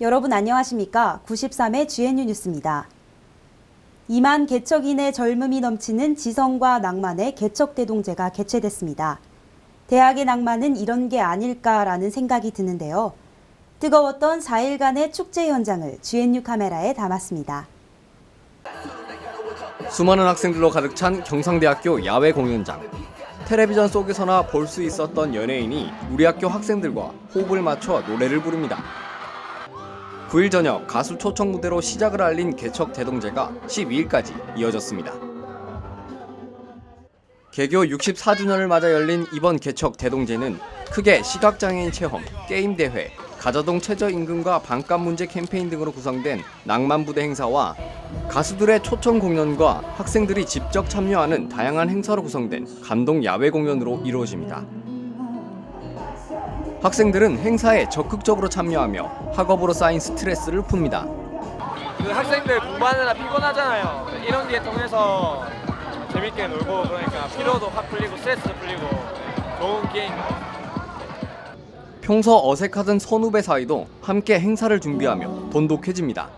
여러분 안녕하십니까? 93회 GNU 뉴스입니다. 2만 개척인의 젊음이 넘치는 지성과 낭만의 개척대동제가 개최됐습니다. 대학의 낭만은 이런 게 아닐까라는 생각이 드는데요. 뜨거웠던 4일간의 축제 현장을 GNU 카메라에 담았습니다. 수많은 학생들로 가득 찬 경상대학교 야외 공연장. 텔레비전 속에서나 볼 수 있었던 연예인이 우리 학교 학생들과 호흡을 맞춰 노래를 부릅니다. 9일 저녁 가수 초청 무대로 시작을 알린 개척 대동제가 12일까지 이어졌습니다. 개교 64주년을 맞아 열린 이번 개척 대동제는 크게 시각장애인 체험, 게임 대회, 가자동 최저임금과 반값 문제 캠페인 등으로 구성된 낭만 부대 행사와 가수들의 초청 공연과 학생들이 직접 참여하는 다양한 행사로 구성된 감동 야외 공연으로 이루어집니다. 학생들은 행사에 적극적으로 참여하며 학업으로 쌓인 스트레스를 풉니다. 학생들 공부하느라 피곤하잖아요. 이런 게 통해서 재밌게 놀고 그러니까 피로도 확 풀리고 스트레스도 풀리고 좋은 기회입니다. 평소 어색하던 선후배 사이도 함께 행사를 준비하며 돈독해집니다.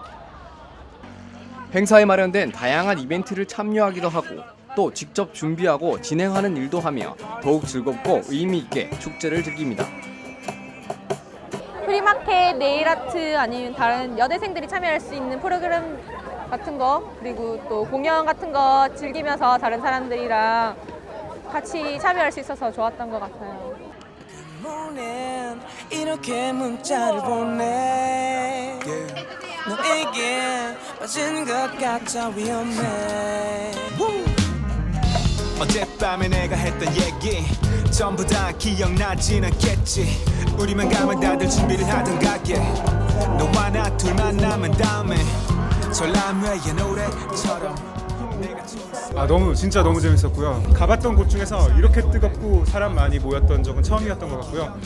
행사에 마련된 다양한 이벤트를 참여하기도 하고 또 직접 준비하고 진행하는 일도 하며 더욱 즐겁고 의미 있게 축제를 즐깁니다. 프리마켓, 네일아트 아니면 다른 여대생들이 참여할 수 있는 프로그램 같은 거 그리고 또 공연 같은 거 즐기면서 다른 사람들이랑 같이 참여할 수 있어서 좋았던 것 같아요. 이렇게 문자를 보내 너에게 빠진 것 같아 위험해 어젯밤에 내가 했던 얘기 전부 다 기억나진 않겠지 우리만 가면 다들 준비를 하던 가게 너와 나 둘만 남은 다음에 전람회의 노래처럼 너무 진짜 너무 재밌었고요. 가봤던 곳 중에서 이렇게 뜨겁고 사람 많이 모였던 적은 처음이었던 것 같고요.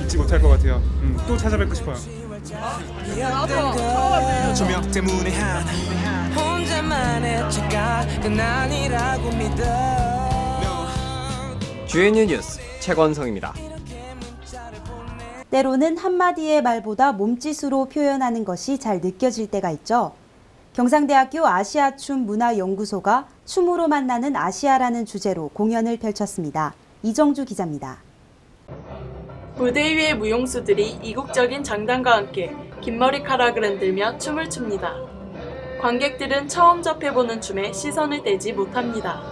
잊지 못할 것 같아요. 또 찾아뵙고 싶어요. 조명 때문에 한 혼자만의 착각은 아니라고 믿어 GNU 뉴스 최건성입니다. 때로는 한마디의 말보다 몸짓으로 표현하는 것이 잘 느껴질 때가 있죠. 경상대학교 아시아춤 문화연구소가 춤으로 만나는 아시아라는 주제로 공연을 펼쳤습니다. 이정주 기자입니다. 무대 위의 무용수들이 이국적인 장단과 함께 긴 머리카락을 흔들며 춤을 춥니다. 관객들은 처음 접해보는 춤에 시선을 떼지 못합니다.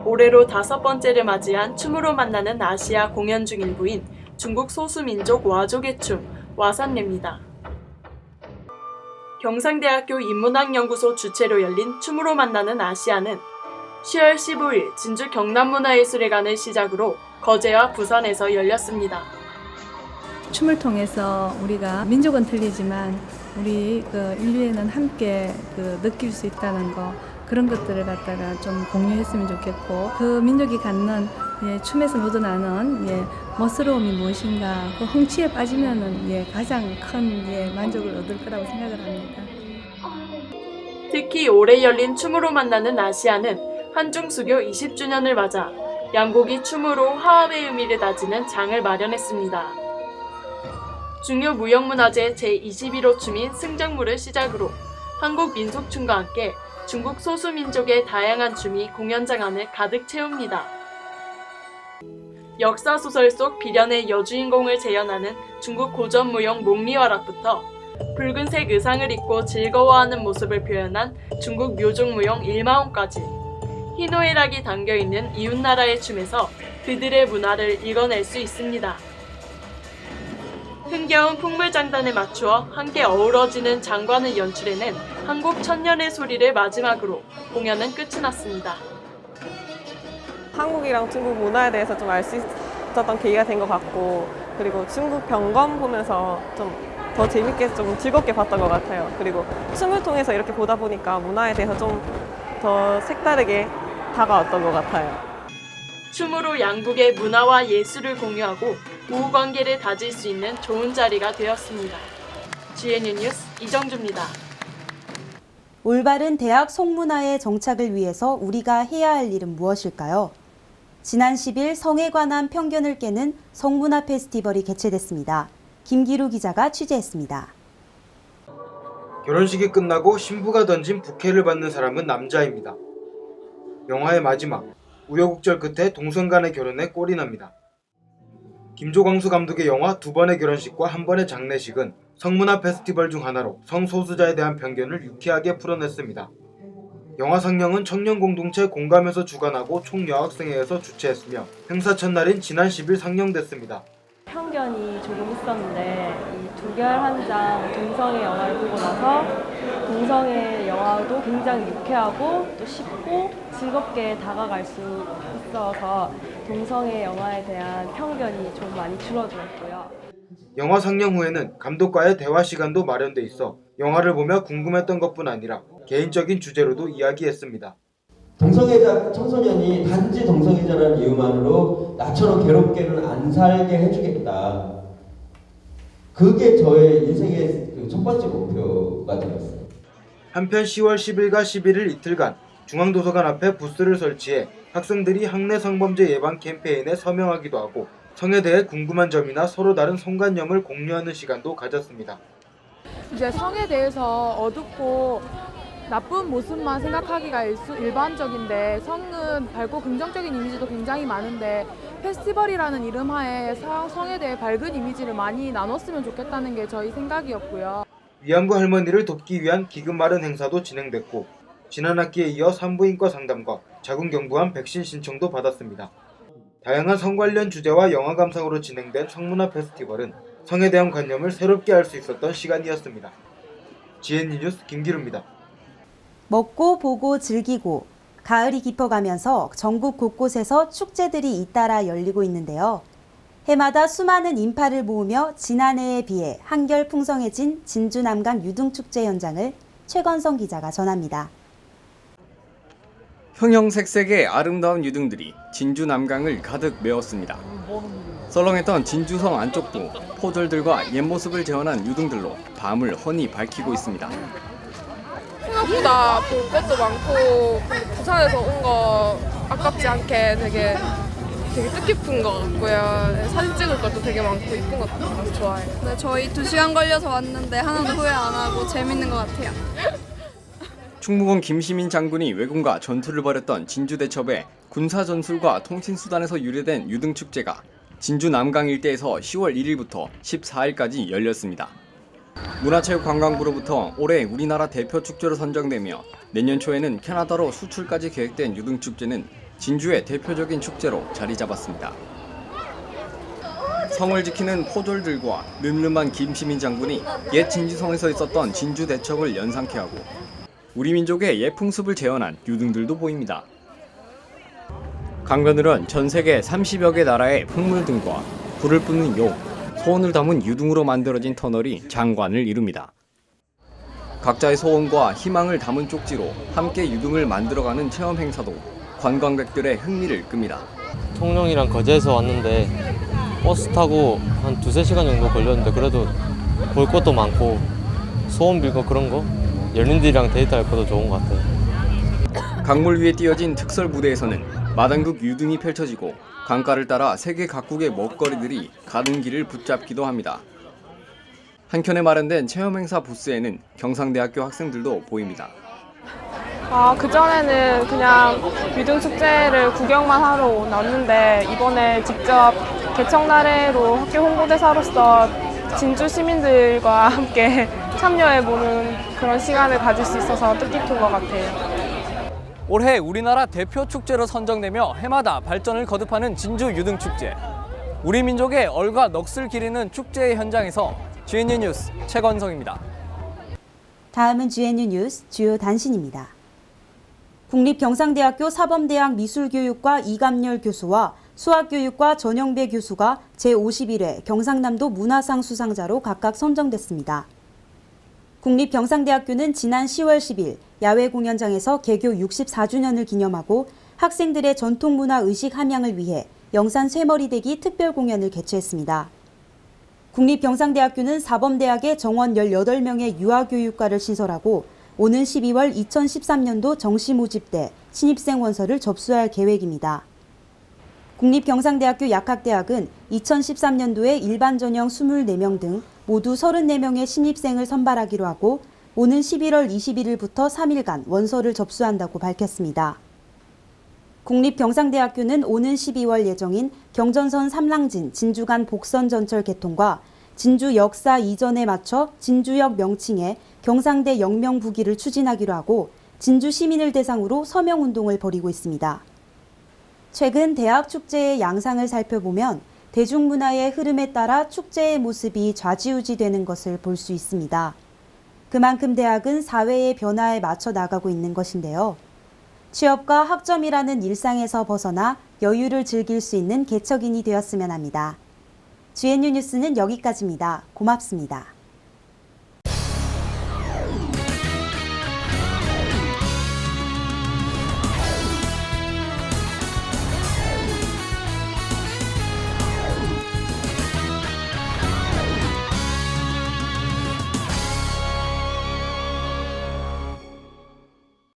올해로 5번째를 맞이한 춤으로 만나는 아시아 공연 중 일부인 중국 소수민족 와족의 춤, 와산례입니다. 경상대학교 인문학연구소 주최로 열린 춤으로 만나는 아시아는 10월 15일 진주 경남문화예술회관을 시작으로 거제와 부산에서 열렸습니다. 춤을 통해서 우리가 민족은 틀리지만 우리 인류에는 함께 느낄 수 있다는 거 그런 것들을 갖다가 좀 공유했으면 좋겠고 그 민족이 갖는 춤에서 묻어나는 멋스러움이 무엇인가 그 흥취에 빠지면은 가장 큰 만족을 얻을 거라고 생각을 합니다. 특히 올해 열린 춤으로 만나는 아시아는 한중수교 20주년을 맞아 양곡이 춤으로 화합의 의미를 다지는 장을 마련했습니다. 중요 무형문화재 제21호 춤인 승정무를 시작으로 한국 민속춤과 함께 중국 소수민족의 다양한 춤이 공연장 안을 가득 채웁니다. 역사소설 속 비련의 여주인공을 재현하는 중국 고전무용 몽리와락부터 붉은색 의상을 입고 즐거워하는 모습을 표현한 중국 묘종무용 일마온까지 희노애락이 담겨있는 이웃나라의 춤에서 그들의 문화를 읽어낼 수 있습니다. 흥겨운 풍물장단에 맞추어 함께 어우러지는 장관을 연출해낸 한국 천년의 소리를 마지막으로 공연은 끝이 났습니다. 한국이랑 중국 문화에 대해서 좀 알 수 있었던 계기가 된 것 같고 그리고 중국 병검 보면서 좀 더 재밌게 좀 즐겁게 봤던 것 같아요. 그리고 춤을 통해서 이렇게 보다 보니까 문화에 대해서 좀 더 색다르게 다가왔던 것 같아요. 춤으로 양국의 문화와 예술을 공유하고 우호관계를 다질 수 있는 좋은 자리가 되었습니다. GNU 뉴스 이정주입니다. 올바른 대학 송문화의 정착을 위해서 우리가 해야 할 일은 무엇일까요? 지난 10일 성에 관한 편견을 깨는 성문화 페스티벌이 개최됐습니다. 김기루 기자가 취재했습니다. 결혼식이 끝나고 신부가 던진 부케를 받는 사람은 남자입니다. 영화의 마지막, 우여곡절 끝에 동성 간의 결혼에 꼴이 납니다. 김조광수 감독의 영화 2번의 결혼식과 1번의 장례식은 성문화 페스티벌 중 하나로 성소수자에 대한 편견을 유쾌하게 풀어냈습니다. 영화 상영은 청년 공동체 공감에서 주관하고 총여학생회에서 주최했으며 행사 첫날인 지난 10일 상영됐습니다. 편견이 조금 있었는데 이 두 결 한 장 동성애 영화를 보고 나서 동성애 영화도 굉장히 유쾌하고 또 쉽고 즐겁게 다가갈 수 있어서 동성애 영화에 대한 편견이 좀 많이 줄어들었고요. 영화 상영 후에는 감독과의 대화 시간도 마련돼 있어 영화를 보며 궁금했던 것뿐 아니라 개인적인 주제로도 이야기했습니다. 동성애자 청소년이 단지 동성애자라는 이유만으로 나처럼 괴롭게는 안 살게 해주겠다. 그게 저의 인생의 첫 번째 목표가 되었어요. 한편 10월 10일과 11일 이틀간 중앙도서관 앞에 부스를 설치해 학생들이 학내 성범죄 예방 캠페인에 서명하기도 하고 성에 대해 궁금한 점이나 서로 다른 성관념을 공유하는 시간도 가졌습니다. 이제 성에 대해서 어둡고 나쁜 모습만 생각하기가 일반적인데 성은 밝고 긍정적인 이미지도 굉장히 많은데 페스티벌이라는 이름 하에 성에 대해 밝은 이미지를 많이 나눴으면 좋겠다는 게 저희 생각이었고요. 위안부 할머니를 돕기 위한 기금 마련 행사도 진행됐고 지난 학기에 이어 산부인과 상담과 자궁경부암 백신 신청도 받았습니다. 다양한 성 관련 주제와 영화 감상으로 진행된 성문화 페스티벌은 성에 대한 관념을 새롭게 알 수 있었던 시간이었습니다. GNU 뉴스 김기루입니다. 먹고 보고 즐기고 가을이 깊어가면서 전국 곳곳에서 축제들이 잇따라 열리고 있는데요. 해마다 수많은 인파를 모으며 지난해에 비해 한결 풍성해진 진주 남강 유등축제 현장을 최건성 기자가 전합니다. 형형색색의 아름다운 유등들이 진주 남강을 가득 메웠습니다. 썰렁했던 진주성 안쪽도 포졸들과 옛모습을 재현한 유등들로 밤을 훤히 밝히고 있습니다. 생각보다 볼 것도 많고 부산에서 온 거 아깝지 않게 되게 뜻깊은 것 같고요. 사진 찍을 것도 되게 많고 이쁜 것 같아서 좋아해요. 네, 저희 2시간 걸려서 왔는데 하나도 후회 안 하고 재밌는 것 같아요. 충무공 김시민 장군이 왜군과 전투를 벌였던 진주대첩에 군사전술과 통신수단에서 유래된 유등축제가 진주 남강 일대에서 10월 1일부터 14일까지 열렸습니다. 문화체육관광부로부터 올해 우리나라 대표 축제로 선정되며 내년 초에는 캐나다로 수출까지 계획된 유등축제는 진주의 대표적인 축제로 자리 잡았습니다. 성을 지키는 포졸들과 늠름한 김시민 장군이 옛 진주성에서 있었던 진주 대첩을 연상케 하고 우리 민족의 옛 풍습을 재현한 유등들도 보입니다. 강변을은 전 세계 30여 개 나라의 풍물등과 불을 뿜는 용, 소원을 담은 유등으로 만들어진 터널이 장관을 이룹니다. 각자의 소원과 희망을 담은 쪽지로 함께 유등을 만들어가는 체험 행사도 관광객들의 흥미를 끕니다. 통영이랑 거제에서 왔는데 버스 타고 한 2-3시간 정도 걸렸는데 그래도 볼 것도 많고 소원 빌고 그런 거 연인들이랑 데이트할 것도 좋은 것 같아요. 강물 위에 띄어진 특설 무대에서는 마당극 유등이 펼쳐지고 강가를 따라 세계 각국의 먹거리들이 가는 길을 붙잡기도 합니다. 한켠에 마련된 체험행사 부스에는 경상대학교 학생들도 보입니다. 그전에는 그냥 유등축제를 구경만 하러 나왔는데 이번에 직접 개척나래로 학교 홍보대사로서 진주 시민들과 함께 참여해보는 그런 시간을 가질 수 있어서 뜻깊은 것 같아요. 올해 우리나라 대표 축제로 선정되며 해마다 발전을 거듭하는 진주 유등축제. 우리 민족의 얼과 넋을 기리는 축제의 현장에서 GNU 뉴스 최건성입니다. 다음은 GNU 뉴스 주요 단신입니다. 국립경상대학교 사범대학 미술교육과 이감열 교수와 수학교육과 전영배 교수가 제51회 경상남도 문화상 수상자로 각각 선정됐습니다. 국립경상대학교는 지난 10월 10일 야외 공연장에서 개교 64주년을 기념하고 학생들의 전통문화 의식 함양을 위해 영산 쇠머리대기 특별 공연을 개최했습니다. 국립경상대학교는 사범대학에 정원 18명의 유아교육과를 신설하고 오는 12월 2013년도 정시 모집 때 신입생 원서를 접수할 계획입니다. 국립경상대학교 약학대학은 2013년도에 일반 전형 24명 등 모두 34명의 신입생을 선발하기로 하고 오는 11월 21일부터 3일간 원서를 접수한다고 밝혔습니다. 국립경상대학교는 오는 12월 예정인 경전선 삼랑진 진주간 복선 전철 개통과 진주 역사 이전에 맞춰 진주역 명칭에 경상대 영명 부기를 추진하기로 하고 진주 시민을 대상으로 서명운동을 벌이고 있습니다. 최근 대학 축제의 양상을 살펴보면 대중문화의 흐름에 따라 축제의 모습이 좌지우지되는 것을 볼 수 있습니다. 그만큼 대학은 사회의 변화에 맞춰 나가고 있는 것인데요. 취업과 학점이라는 일상에서 벗어나 여유를 즐길 수 있는 개척인이 되었으면 합니다. GNU 뉴스는 여기까지입니다. 고맙습니다.